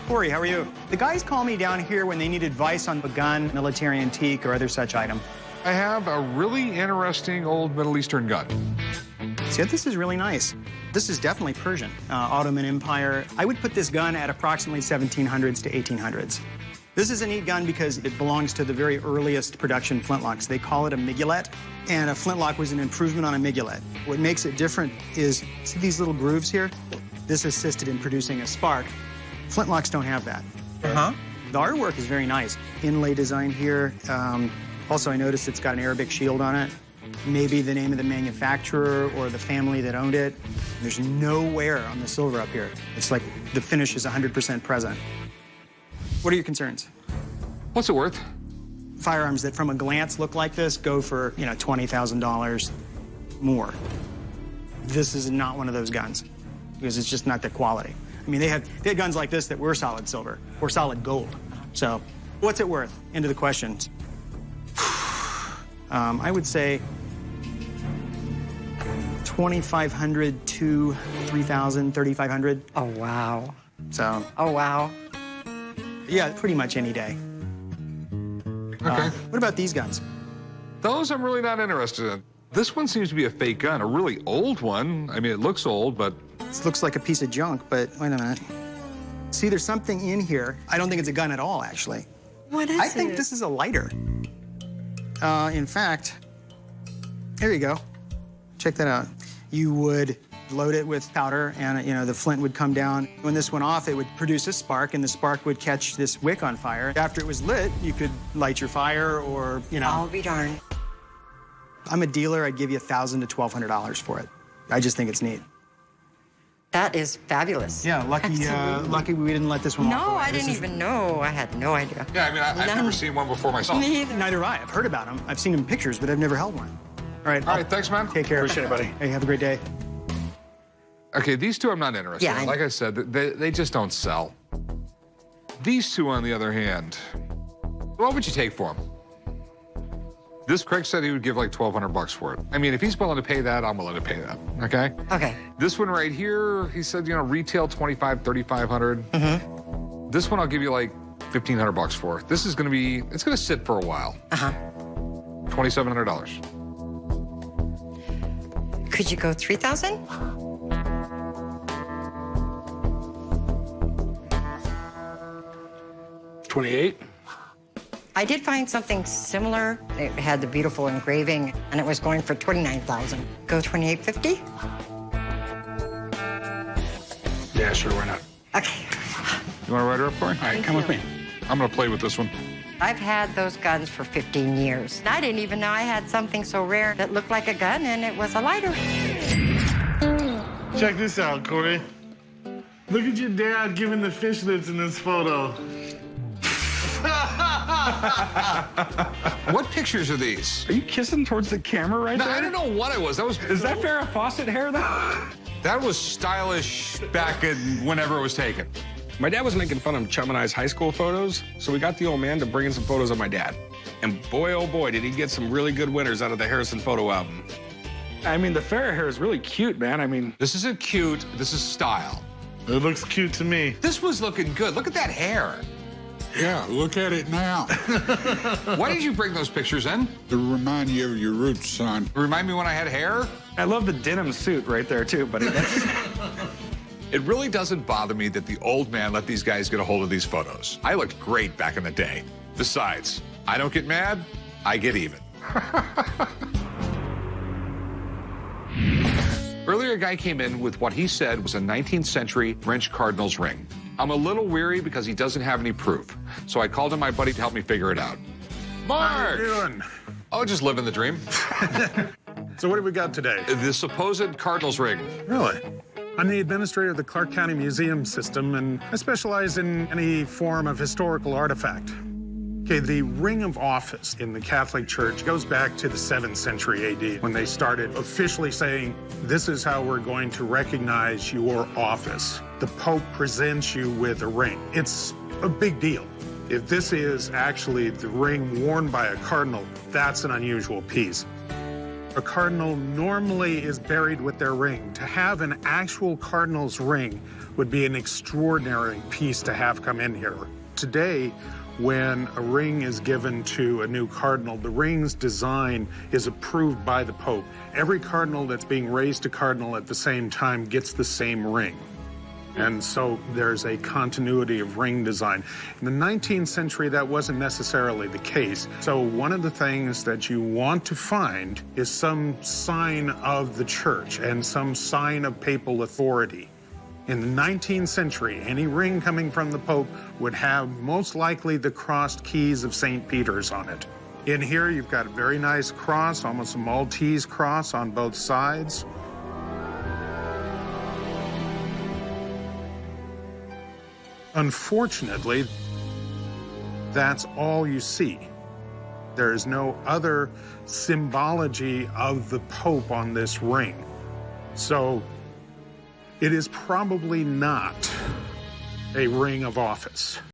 Corey, how are you? The guys call me down here when they need advice on a gun, military antique, or other such item. I have a really interesting old Middle Eastern gun. See, this is really nice. This is definitely Persian, Ottoman Empire. I would put this gun at approximately 1700s to 1800s. This is a neat gun because it belongs to the very earliest production flintlocks. They call it a miguelet, and a flintlock was an improvement on a miguelet. What makes it different is, see these little grooves here? This assisted in producing a spark. Flintlocks don't have that. Uh-huh. The artwork is very nice. Inlay design here. Also, I noticed it's got an Arabic shield on it. Maybe the name of the manufacturer or the family that owned it. There's no wear on the silver up here. It's like the finish is 100% present. What are your concerns? What's it worth? Firearms that from a glance look like this go for, you know, $20,000 more. This is not one of those guns because it's just not the quality. I mean, they had guns like this that were solid silver or solid gold. So what's it worth? End of the questions. I would say 2,500 to 3,000, 3,500. Oh, wow. So. Oh, wow. Yeah, pretty much any day. Okay. What about these guns? Those I'm really not interested in. This one seems to be a fake gun, a really old one. I mean, it looks old, but... This looks like a piece of junk, but wait a minute. See, there's something in here. I don't think it's a gun at all, actually. What is it? I think this is a lighter. In fact, here you go. Check that out. You would load it with powder, and you know the flint would come down. When this went off, it would produce a spark, and the spark would catch this wick on fire. After it was lit, you could light your fire, or you know. I'll be darned. I'm a dealer. I'd give you $1,000 to $1,200 for it. I just think it's neat. That is fabulous. Yeah, lucky we didn't let this one off. No, I didn't even know. I had no idea. Yeah, I mean, I've never seen one before myself. Me either. Neither have I. I've heard about them. I've seen them in pictures, but I've never held one. All right, thanks, man. Take care. Appreciate it, buddy. Hey, have a great day. Okay, these two I'm not interested in. Like I said, they just don't sell. These two, on the other hand, what would you take for them? This Craig said he would give like $1,200 for it. I mean, if he's willing to pay that, I'm willing to pay that, okay? Okay. This one right here, he said, you know, retail $2,500, $3,500. Mm-hmm. This one I'll give you like $1,500 for. This is gonna be, it's gonna sit for a while. Uh-huh. $2,700. Could you go 3,000? 28. I did find something similar. It had the beautiful engraving, and it was going for 29,000. Go 28.50? Yeah, sure, why not? Okay. You want to write her up for me? All right, come with me. I'm gonna play with this one. I've had those guns for 15 years. I didn't even know I had something so rare that looked like a gun, and it was a lighter. Check this out, Corey. Look at your dad giving the fishlets in this photo. What pictures are these? Are you kissing towards the camera right No, there? I don't know what it was. That was. Is that Farrah Fawcett hair, though? That was stylish back in whenever it was taken. My dad was making fun of Chum and I's high school photos, so we got the old man to bring in some photos of my dad. And boy, oh boy, did he get some really good winners out of the Harrison photo album. I mean, the Farrah hair is really cute, man. I mean... This isn't cute. This is style. It looks cute to me. This was looking good. Look at that hair. Yeah, look at it now. Why did you bring those pictures in? To remind you of your roots, son. Remind me when I had hair? I love the denim suit right there, too, buddy. It really doesn't bother me that the old man let these guys get a hold of these photos. I looked great back in the day. Besides, I don't get mad, I get even. Earlier, a guy came in with what he said was a 19th century French cardinal's ring. I'm a little weary because he doesn't have any proof. So I called in my buddy to help me figure it out. Mark! How you doing? Oh, just living the dream. So what do we got today? The supposed cardinal's ring. Really? I'm the administrator of the Clark County Museum System, and I specialize in any form of historical artifact. Okay, the Ring of Office in the Catholic Church goes back to the 7th century AD, when they started officially saying, this is how we're going to recognize your office. The Pope presents you with a ring. It's a big deal. If this is actually the ring worn by a cardinal, that's an unusual piece. A cardinal normally is buried with their ring. To have an actual cardinal's ring would be an extraordinary piece to have come in here. Today, when a ring is given to a new cardinal, the ring's design is approved by the Pope. Every cardinal that's being raised to cardinal at the same time gets the same ring. And so there's a continuity of ring design. In the 19th century, that wasn't necessarily the case. So one of the things that you want to find is some sign of the church and some sign of papal authority. In the 19th century, any ring coming from the Pope would have most likely the crossed keys of St. Peter's on it. In here, you've got a very nice cross, almost a Maltese cross on both sides. Unfortunately, that's all you see. There is no other symbology of the Pope on this ring. So it is probably not a ring of office.